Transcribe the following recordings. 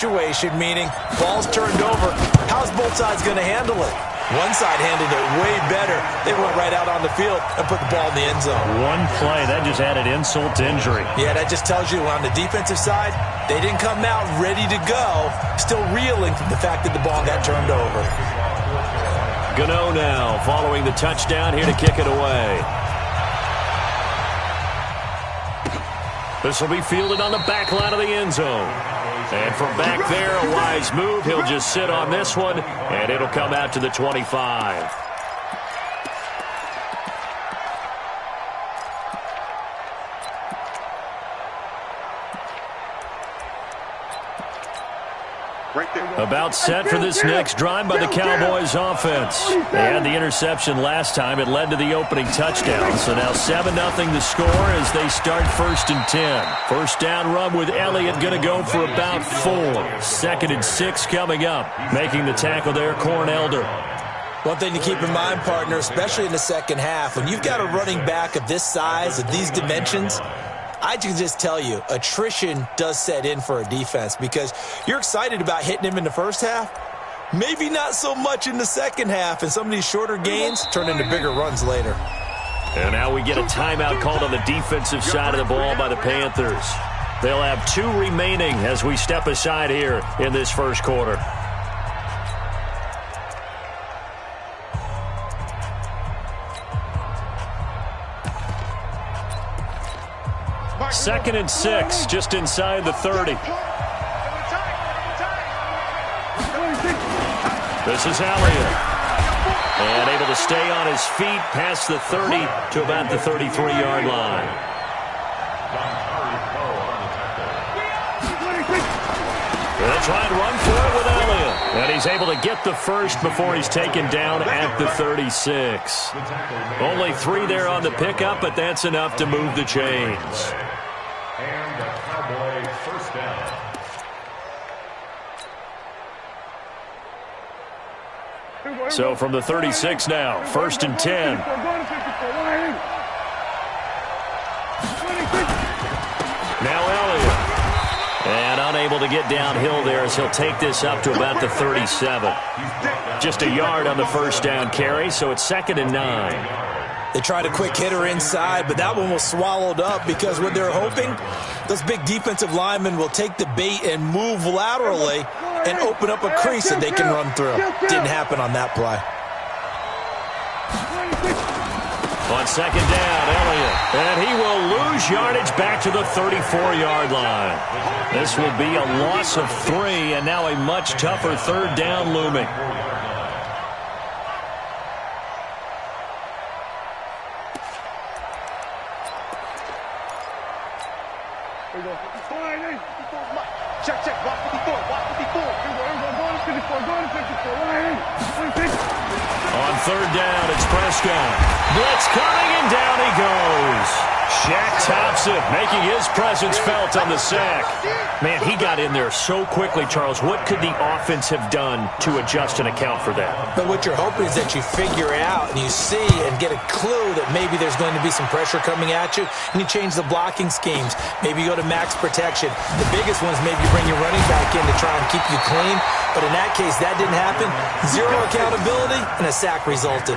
situation, meaning ball's turned over. How's both sides going to handle it? One side handled it way better. They went right out on the field and put the ball in the end zone. One play, that just added insult to injury. Yeah, that just tells you on the defensive side, they didn't come out ready to go, still reeling from the fact that the ball got turned over. Gano now following the touchdown here to kick it away. This will be fielded on the back line of the end zone. And from back there, a wise move. He'll just sit on this one, and it'll come out to the 25. About set for this next drive by the Cowboys offense. They had the interception last time. It led to the opening touchdown. So now 7-0 the score as they start 1st and 10. First down run with Elliott going to go for about 4. 2nd and 6 coming up. Making the tackle there, Cornelder. One thing to keep in mind, partner, especially in the second half, when you've got a running back of this size, of these dimensions, I can just tell you, attrition does set in for a defense because you're excited about hitting him in the first half. Maybe not so much in the second half, and some of these shorter gains turn into bigger runs later. And now we get a timeout called on the defensive side of the ball by the Panthers. They'll have 2 remaining as we step aside here in this first quarter. Second and 6, just inside the 30. This is Elliott. And able to stay on his feet past the 30 to about the 33-yard line. They'll try and run for it with Elliott. And he's able to get the first before he's taken down at the 36. Only 3 there on the pickup, but that's enough to move the chains. And the Cowboy first down. So from the 36 now, 1st and 10. Now Elliott. And unable to get downhill there as he'll take this up to about the 37. Just a yard on the first down carry, so it's 2nd and 9. They tried a quick hitter inside, but that one was swallowed up because what they're hoping, those big defensive linemen will take the bait and move laterally and open up a crease that they can run through. Didn't happen on that play. On 2nd down, Elliott. And he will lose yardage back to the 34-yard line. This will be a loss of 3, and now a much tougher 3rd down looming. Check. Watch 54. On 3rd down, it's Prescott. Blitz coming, and down he goes. Shaq Thompson making his presence felt on the sack. Man, he got in there so quickly, Charles. What could the offense have done to adjust and account for that? But what you're hoping is that you figure out and you see and get a clue that maybe there's going to be some pressure coming at you, and you change the blocking schemes. Maybe you go to max protection. The biggest one is maybe you bring your running back in to try and keep you clean. But in that case, that didn't happen. 0 accountability, and a sack resulted.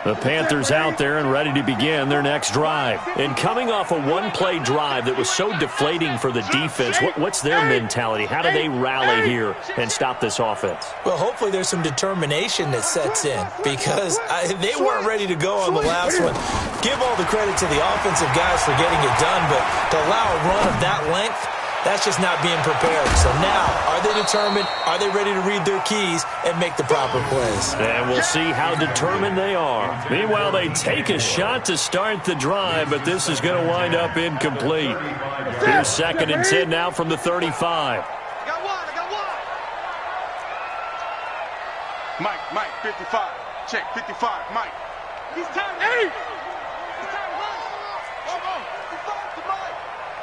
The Panthers out there and ready to begin their next drive. And coming off a one-play drive that was so deflating for the defense, what's their mentality? How do they rally here and stop this offense? Well, hopefully there's some determination that sets in because they weren't ready to go on the last one. Give all the credit to the offensive guys for getting it done, but to allow a run of that length, that's just not being prepared. So now, are they determined? Are they ready to read their keys and make the proper plays? And we'll see how determined they are. Meanwhile, they take a shot to start the drive, but this is going to wind up incomplete. Here's 2nd and 10 now from the 35. I got one. Mike, 55. Check, 55, Mike. He's tired. Hey! He's tired. Run.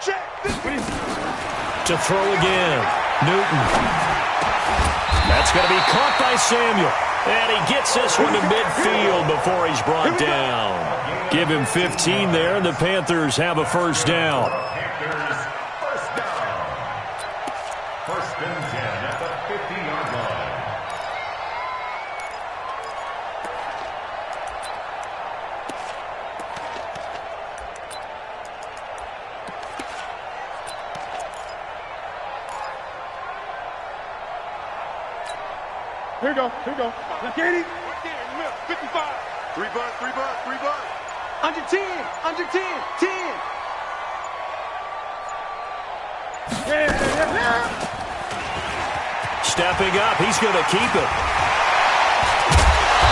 To throw again. Newton. That's going to be caught by Samuel. And he gets this one to midfield before he's brought down. Give him 15 there, and the Panthers have a first down. Panthers first down. First and 10 at the 50-yard line. Here you go. Let's get it. Right there in the middle. 55. 3 bucks. Under 10. 10. Yeah. Stepping up, he's going to keep it.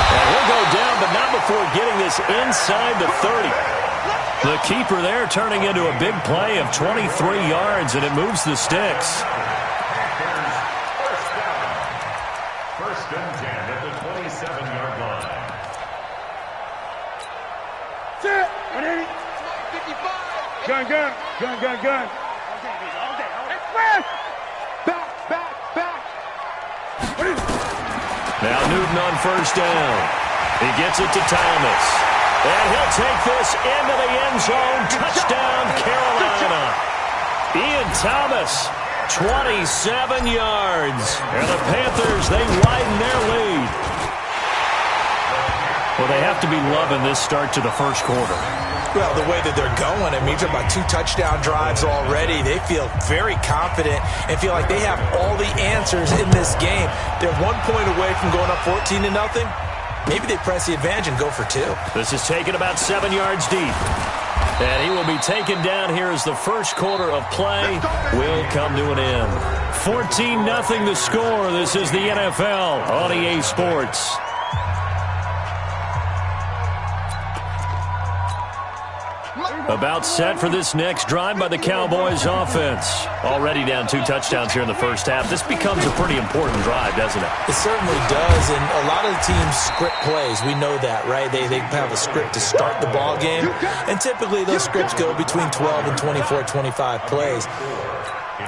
And he'll go down, but not before getting this inside the 30. The keeper there turning into a big play of 23 yards, and it moves the sticks. First and 10 at the 27-yard line. Set. 55. Gun. All day. Express. Back. Now Newton on first down. He gets it to Thomas. And he'll take this into the end zone. Touchdown, Carolina. Ian Thomas, 27 yards. And the Panthers, they widen their lead. Well, they have to be loving this start to the first quarter. Well, the way that they're going, I mean, you're talking about 2 touchdown drives already. They feel very confident and feel like they have all the answers in this game. They're 1 point away from going up 14-0. Maybe they press the advantage and go for 2. This is taken about 7 yards deep. And he will be taken down here as the first quarter of play will come to an end. 14-0 the score. This is the NFL on EA Sports. About set for this next drive by the Cowboys offense. Already down 2 touchdowns here in the first half. This becomes a pretty important drive, doesn't it? It certainly does, and a lot of the teams script plays. We know that, right? They have a script to start the ball game, and typically those scripts go between 12 and 24, 25 plays.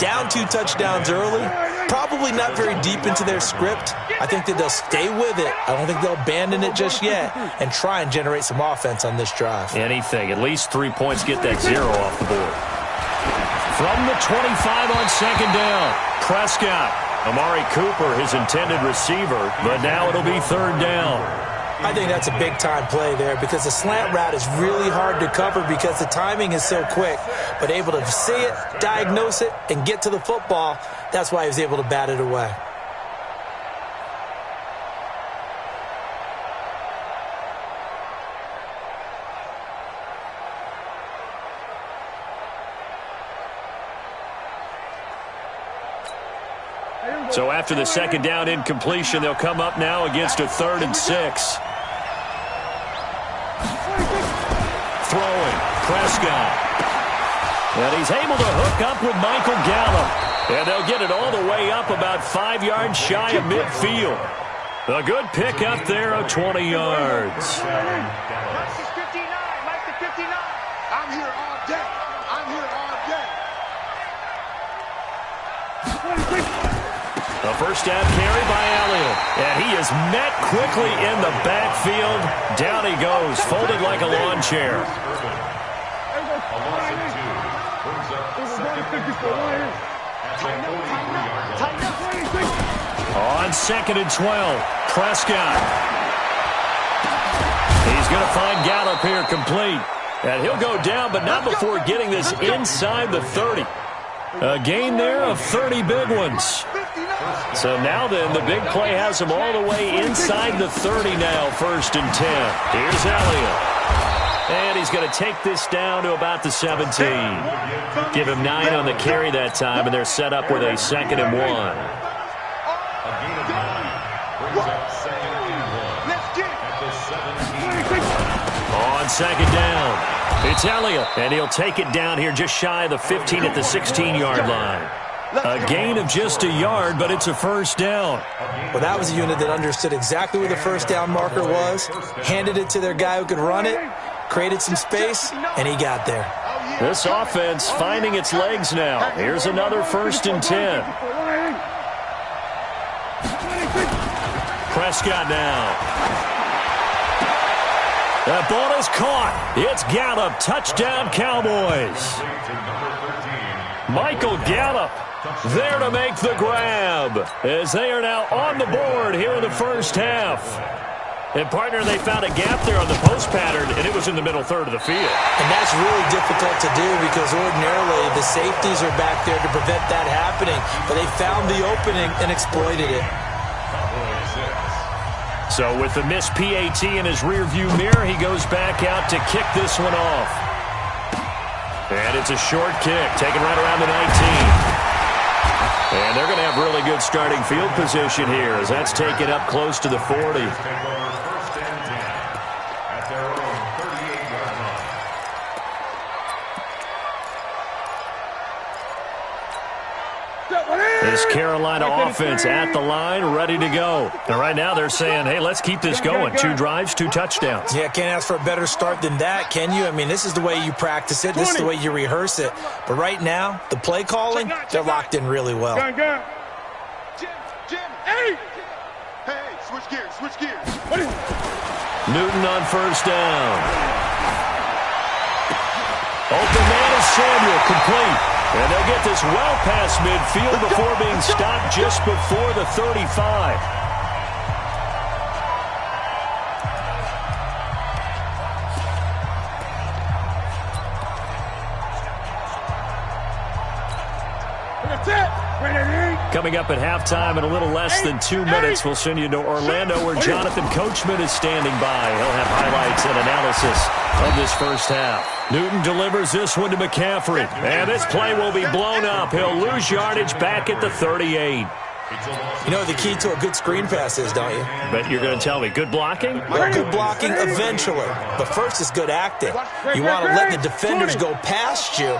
Down 2 touchdowns early, probably not very deep into their script. I think that they'll stay with it. I don't think they'll abandon it just yet and try and generate some offense on this drive. Anything. At least 3 points get that 0 off the board. From the 25 on second down, Prescott. Amari Cooper, his intended receiver, but now it'll be third down. I think that's a big-time play there because the slant route is really hard to cover because the timing is so quick. But able to see it, diagnose it, and get to the football, that's why he was able to bat it away. So after the second down incompletion, they'll come up now against a 3rd and 6. Throwing, Prescott. And he's able to hook up with Michael Gallup. And they'll get it all the way up about 5 yards shy of midfield. A good pick up there of 20 yards. Mike the 59. I'm here all day. A first down carry by Elliott. And he is met quickly in the backfield. Down he goes, folded like a lawn chair. A loss of 2 brings up second and 12 at the 43-yard line. On 2nd and 12, Prescott. He's going to find Gallup here complete. And he'll go down, but not before getting this inside the 30. A gain there of 30 big ones. So now then, the big play has him all the way inside the 30 now, 1st and 10. Here's Elliott. And he's going to take this down to about the 17. Give him 9 on the carry that time, and they're set up with a 2nd and 1. A gain of 9 brings up 2nd and 1 at the 17. On 2nd down, it's Elliott, and he'll take it down here just shy of the 15 at the 16-yard line. A gain of just a yard, but it's a first down. Well, that was a unit that understood exactly where the first down marker was, handed it to their guy who could run it, created some space, and he got there. This offense finding its legs now. Here's another 1st and 10. Prescott now. That ball is caught. It's Gallup. Touchdown, Cowboys. Michael Gallup there to make the grab as they are now on the board here in the first half. And, partner, they found a gap there on the post pattern, and it was in the middle third of the field. And that's really difficult to do because ordinarily the safeties are back there to prevent that happening. But they found the opening and exploited it. So with the missed PAT in his rearview mirror, he goes back out to kick this one off. And it's a short kick, taken right around the 19. And they're going to have really good starting field position here as that's taken up close to the 40. This Carolina offense at the line, ready to go. And right now they're saying, hey, let's keep this going. 2 drives, 2 touchdowns. Yeah, can't ask for a better start than that, can you? I mean, this is the way you practice it. This is the way you rehearse it. But right now, the play calling, they're locked in really well. Hey, switch gears. Newton on 1st down. Open man is Samuel, complete. And they'll get this well past midfield before being stopped just before the 35. Coming up at halftime in a little less than 2 minutes, we'll send you to Orlando where Jonathan Coachman is standing by. He'll have highlights and analysis of this first half. Newton delivers this one to McCaffrey. And this play will be blown up. He'll lose yardage back at the 38. You know what the key to a good screen pass is, don't you? But you're going to tell me, good blocking? Well, good blocking eventually. But first is good acting. You want to let the defenders go past you,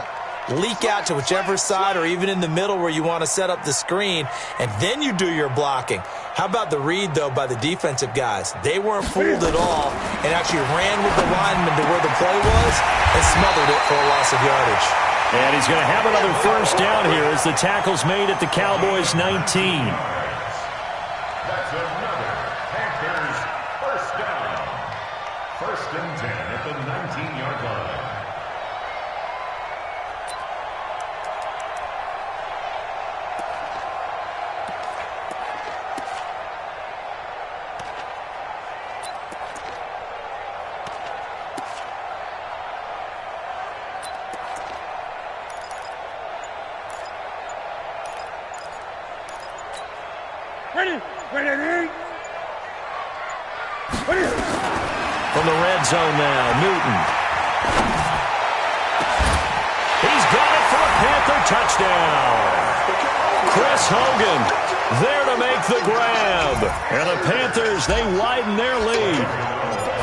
leak out to whichever side or even in the middle where you want to set up the screen, and then you do your blocking. How about the read, though, by the defensive guys? They weren't fooled at all and actually ran with the lineman to where the play was and smothered it for a loss of yardage. And he's going to have another 1st down here as the tackle's made at the Cowboys' 19. That's another Panthers 1st down. 1st and 10 at the 19-yard line. From the red zone now, Newton. He's got it for a Panther touchdown. Chris Hogan there to make the grab. And the Panthers, they widen their lead.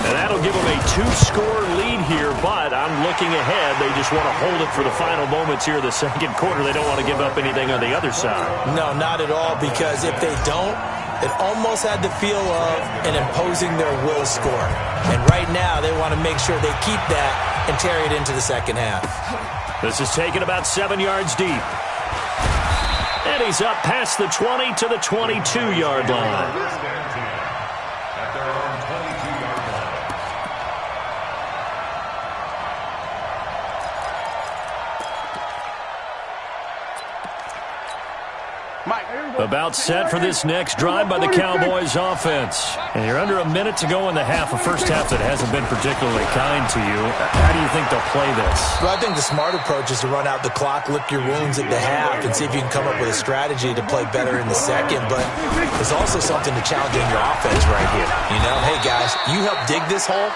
And that'll give them a 2-score lead here, but I'm looking ahead. They just want to hold it for the final moments here of the second quarter. They don't want to give up anything on the other side. No, not at all, because if they don't, it almost had the feel of an imposing their will score. And right now, they want to make sure they keep that and carry it into the second half. This is taken about 7 yards deep. And he's up past the 20 to the 22-yard line. About set for this next drive by the Cowboys offense. And you're under a minute to go in the half, a first half that hasn't been particularly kind to you. How do you think they'll play this? Well, I think the smart approach is to run out the clock, lick your wounds at the half, and see if you can come up with a strategy to play better in the second. But there's also something to challenging your offense right here. You know, hey, guys, you help dig this hole.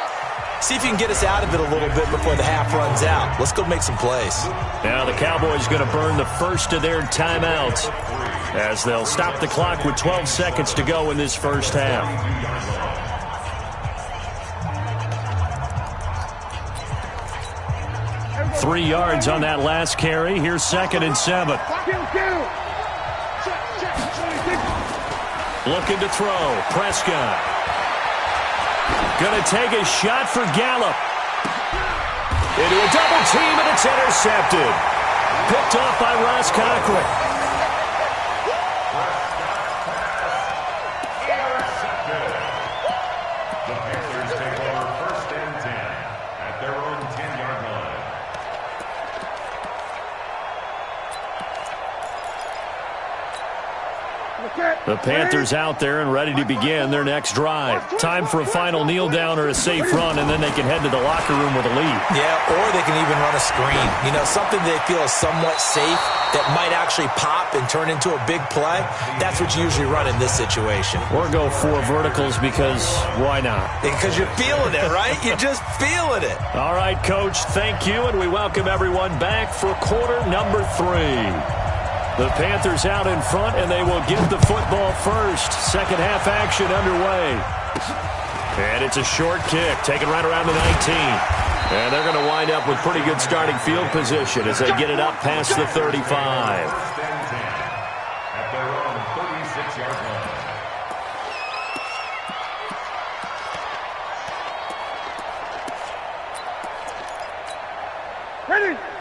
See if you can get us out of it a little bit before the half runs out. Let's go make some plays. Now the Cowboys going to burn the first of their timeouts as they'll stop the clock with 12 seconds to go in this first half. Three yards on that last carry. Here's 2nd and 7. Looking to throw. Prescott. Going to take a shot for Gallup. Into a double team, and it's intercepted. Picked off by Ross Cochran. Intercepted. The Panthers take over 1st and 10 at their own 10-yard line. The Panthers out there and ready to begin their next drive. Time for a final kneel down or a safe run, and then they can head to the locker room with a lead. Yeah, or they can even run a screen. You know, something they feel is somewhat safe that might actually pop and turn into a big play. That's what you usually run in this situation. Or go 4 verticals because why not? Because you're feeling it, right? You're just feeling it. All right, Coach, thank you, and we welcome everyone back for quarter number 3. The Panthers out in front, and they will get the football first. Second half action underway. And it's a short kick, taken right around the 19. And they're going to wind up with pretty good starting field position as they get it up past the 35. At their own 36-yard line.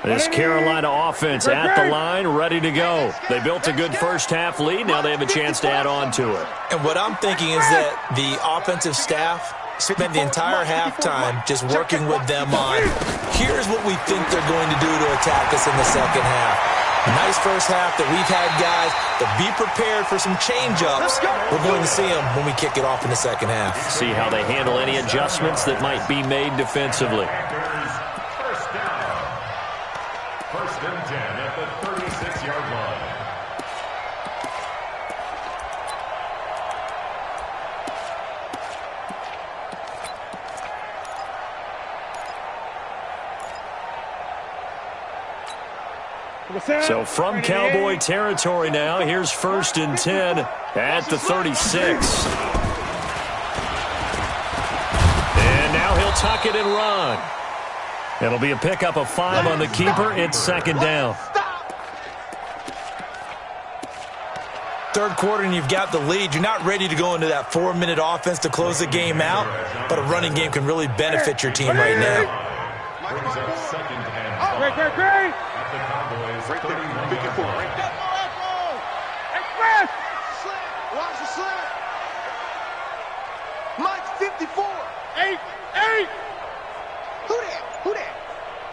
This Carolina offense at the line, ready to go. They built a good first half lead. Now they have a chance to add on to it. And what I'm thinking is that the offensive staff spent the entire halftime just working with them on, here's what we think they're going to do to attack us in the second half. Nice first half that we've had, guys, but be prepared for some change-ups. We're going to see them when we kick it off in the second half. See how they handle any adjustments that might be made defensively. First down. 1st and 10 at the 36-yard line. So from Cowboy territory now, here's 1st and 10 at the 36. And now he'll tuck it and run. It'll be a pickup of 5 on the keeper. It's 2nd down. Third quarter and you've got the lead. You're not ready to go into that 4-minute offense to close the game out, but a running game can really benefit your team right now. Brings up 2nd and 5 at the Cowboys' 31-yard line. Express! Watch the slant. Mike 54. 8. Who that?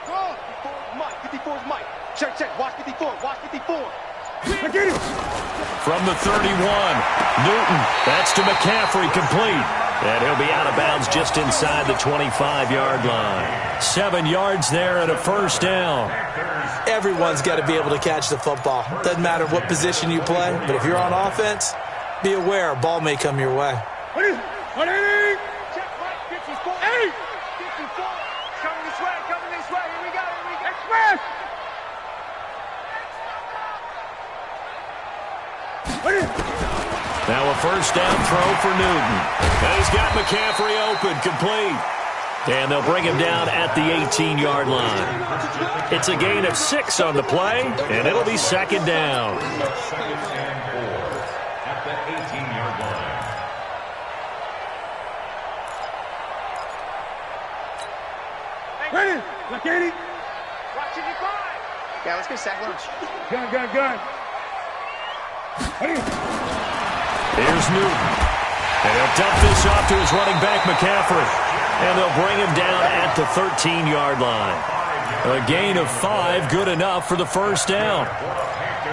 Go. 54 is Mike. 54 is Mike. Check. Watch 54. Get him. From the 31, Newton. That's to McCaffrey, complete. And he'll be out of bounds just inside the 25-yard line. 7 yards there and a 1st down. Everyone's got to be able to catch the football. Doesn't matter what position you play, but if you're on offense, be aware a ball may come your way. What is it? Check, Mike 54. 8. 54. Coming this way. Here we go. Express! Now a 1st down throw for Newton. And he's got McCaffrey open, complete. And they'll bring him down at the 18-yard line. It's a gain of 6 on the play, and it'll be 2nd down. 2nd and 4 at the 18-yard line. Ready? Look at it. Watch it, you find. Yeah, let's get sack lunch. Gun. Here's Newton. And he'll dump this off to his running back, McCaffrey. And they'll bring him down at the 13-yard line. A gain of 5, good enough for the 1st down.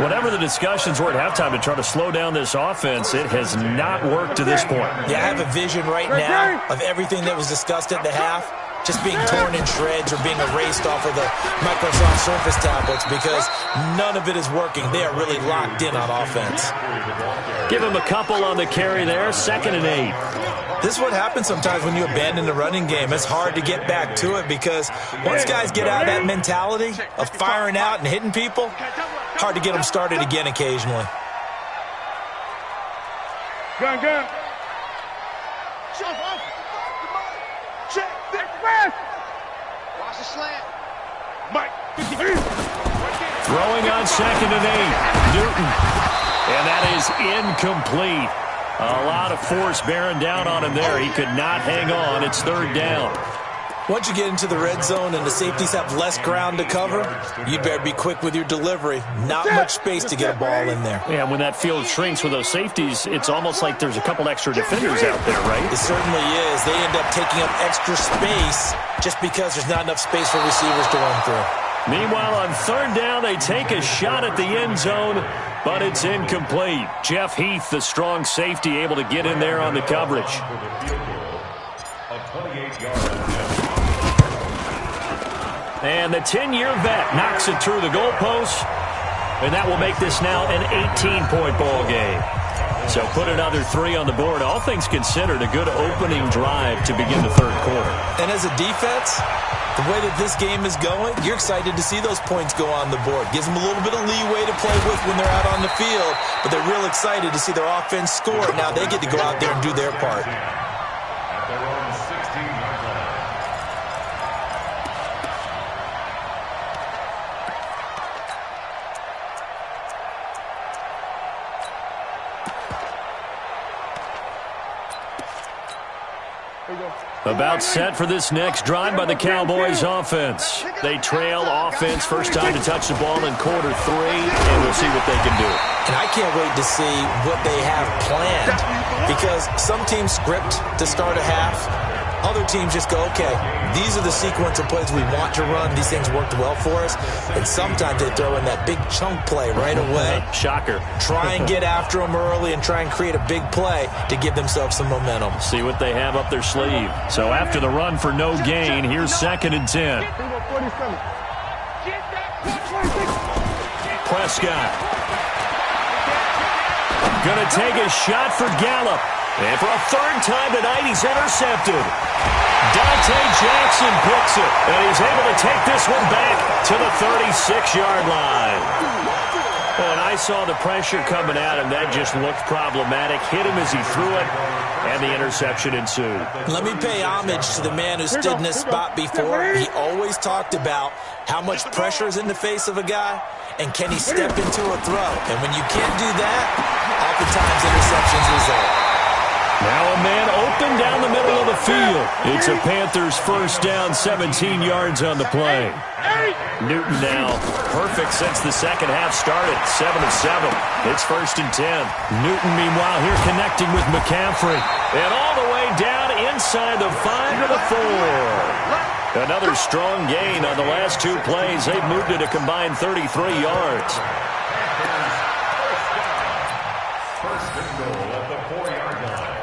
Whatever the discussions were at halftime to try to slow down this offense, it has not worked to this point. Yeah, I have a vision right now of everything that was discussed at the half just being torn in shreds or being erased off of the Microsoft Surface tablets because none of it is working. They are really locked in on offense. Give him a couple on the carry there, 2nd and 8. This is what happens sometimes when you abandon the running game. It's hard to get back to it because once guys get out of that mentality of firing out and hitting people, hard to get them started again occasionally. Gun. Jump off. Check. Express. Watch the slant. Mike. Throwing on 2nd and 8. Newton. And that is incomplete. A lot of force bearing down on him there. He could not hang on. It's 3rd down. Once you get into the red zone and the safeties have less ground to cover, you better be quick with your delivery. Not much space to get a ball in there. Yeah, when that field shrinks with those safeties, it's almost like there's a couple extra defenders out there, right? It certainly is. They end up taking up extra space just because there's not enough space for receivers to run through. Meanwhile, on third down, they take a shot at the end zone, but it's incomplete. Jeff Heath, the strong safety, able to get in there on the coverage. And the 10-year vet knocks it through the goalpost, and that will make this now an 18-point ball game. So put another 3 on the board. All things considered, a good opening drive to begin the third quarter. And as a defense, the way that this game is going, you're excited to see those points go on the board. Gives them a little bit of leeway to play with when they're out on the field, but they're real excited to see their offense score. Now they get to go out there and do their part. At their own 16-yard line. About set for this next drive by the Cowboys offense. They trail offense, first time to touch the ball in quarter 3, and we'll see what they can do. And I can't wait to see what they have planned, because some teams script to start a half. Other teams just go, okay, these are the sequence of plays we want to run. These things worked well for us. And sometimes they throw in that big chunk play right away. Shocker. Try and get after them early and try and create a big play to give themselves some momentum. See what they have up their sleeve. So after the run for no gain, here's 2nd and 10. Prescott. Going to take a shot for Gallup. And for a third time tonight, he's intercepted. Dante Jackson picks it, and he's able to take this one back to the 36-yard line. And I saw the pressure coming at him. That just looked problematic. Hit him as he threw it, and the interception ensued. Let me pay homage to the man who stood in this spot before. He always talked about how much pressure is in the face of a guy, and can he step into a throw. And when you can't do that, oftentimes interceptions result. Now a man open down the middle of the field. It's a Panthers first down, 17 yards on the play. Newton now perfect since the second half started, 7 of 7. It's 1st and 10. Newton, meanwhile, here connecting with McCaffrey. And all the way down inside the 5 to the 4. Another strong gain on the last 2 plays. They've moved it a combined 33 yards. First and goal at the 4-yard line.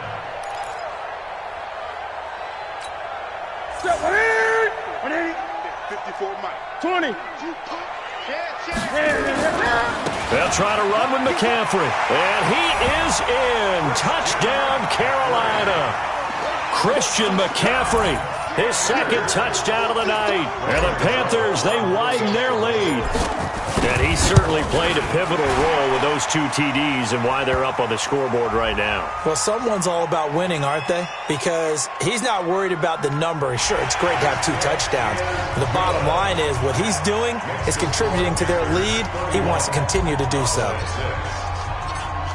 54 Mike. 20. They'll try to run with McCaffrey. And he is in. Touchdown, Carolina. Christian McCaffrey, his 2nd touchdown of the night. And the Panthers, they widen their lead. And he certainly played a pivotal role with those 2 TDs and why they're up on the scoreboard right now. Well, someone's all about winning, aren't they? Because he's not worried about the number. Sure, it's great to have 2 touchdowns. The bottom line is what he's doing is contributing to their lead. He wants to continue to do so.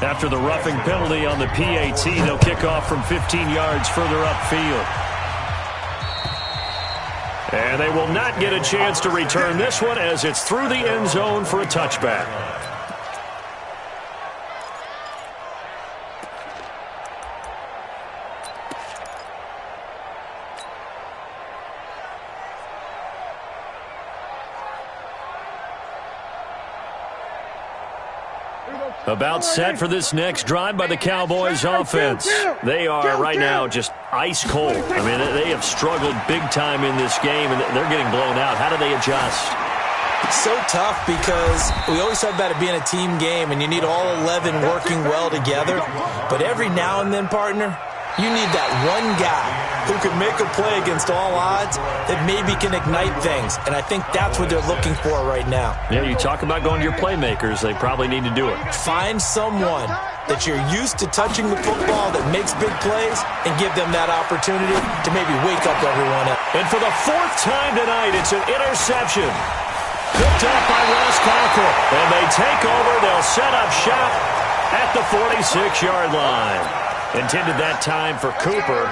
After the roughing penalty on the PAT, they'll kick off from 15 yards further upfield. And they will not get a chance to return this one as it's through the end zone for a touchback. About set for this next drive by the Cowboys offense. They are right now just ice cold. I mean, they have struggled big time in this game, and they're getting blown out. How do they adjust? So tough because we always talk about it being a team game, and you need all 11 working well together. But every now and then, partner, you need that one guy who can make a play against all odds that maybe can ignite things. And I think that's what they're looking for right now. Yeah, you talk about going to your playmakers. They probably need to do it. Find someone that you're used to touching the football that makes big plays and give them that opportunity to maybe wake up everyone up. And for the 4th time tonight, it's an interception. Picked up by Ross Cockrell. And they take over. They'll set up shop at the 46-yard line. Intended that time for Cooper.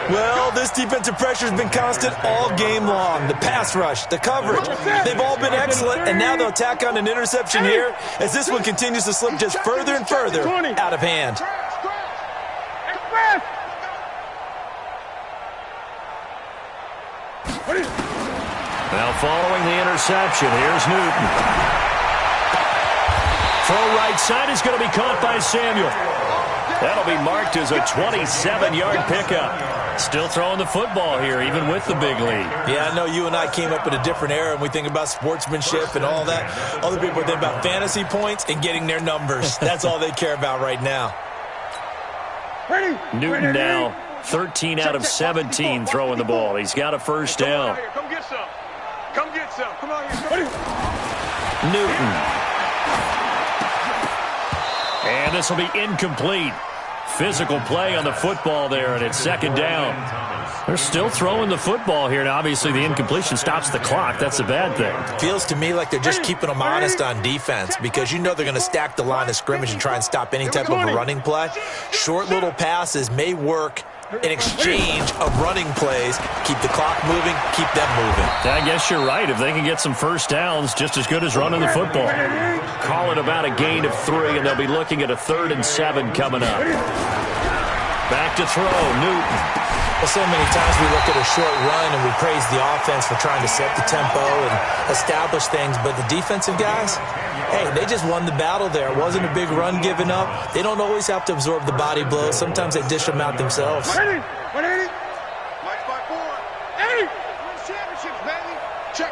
Well, this defensive pressure has been constant all game long. The pass rush, the coverage, they've all been excellent, and now they'll tack on an interception here as this one continues to slip just further and further out of hand. Now following the interception, here's Newton. Throw right side is going to be caught by Samuel. That'll be marked as a 27-yard pickup. Still throwing the football here, even with the big lead. Yeah, I know you and I came up in a different era, and we think about sportsmanship and all that. Other people think about fantasy points and getting their numbers. That's all they care about right now. Newton now 13 out of 17 throwing the ball. He's got a first down. Come get some. Come get some. Come on here. Newton. And this will be incomplete. Physical play on the football there, and it's second down. They're still throwing the football here, and obviously the incompletion stops the clock. That's a bad thing. Feels to me like they're just keeping them honest on defense because you know they're going to stack the line of scrimmage and try and stop any type of a running play. Short little passes may work in exchange of running plays. Keep the clock moving, keep them moving. I guess you're right. If they can get some first downs, just as good as running the football. Call it about a gain of 3, and they'll be looking at a 3rd and 7 coming up. Back to throw, Newton. Well, so many times we look at a short run and we praise the offense for trying to set the tempo and establish things, but the defensive guys, hey, they just won the battle there. It wasn't a big run given up. They don't always have to absorb the body blows. Sometimes they dish them out themselves. 180. 180. Mike by 4. 80. Win championships, baby. Check.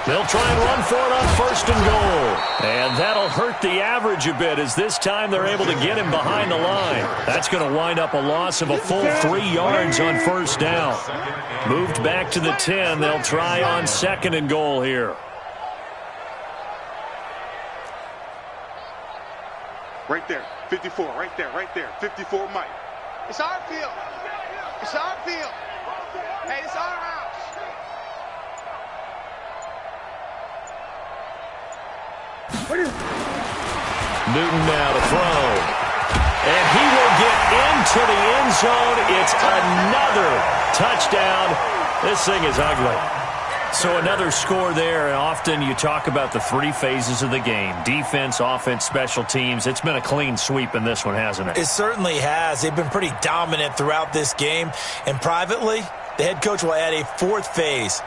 They'll try and run for it on 1st and goal. And that'll hurt the average a bit as this time they're able to get him behind the line. That's going to wind up a loss of a full 3 yards on 1st down. Moved back to the 10. They'll try on 2nd and goal here. Right there. 54. Right there. Right there. 54, Mike. It's our field. It's our field. Hey, it's our house. Newton now to throw. And he will get into the end zone. It's another touchdown. This thing is ugly. So another score there, and often you talk about the 3 phases of the game. Defense, offense, special teams. It's been a clean sweep in this one, hasn't it? It certainly has. They've been pretty dominant throughout this game. And privately, the head coach will add a 4th phase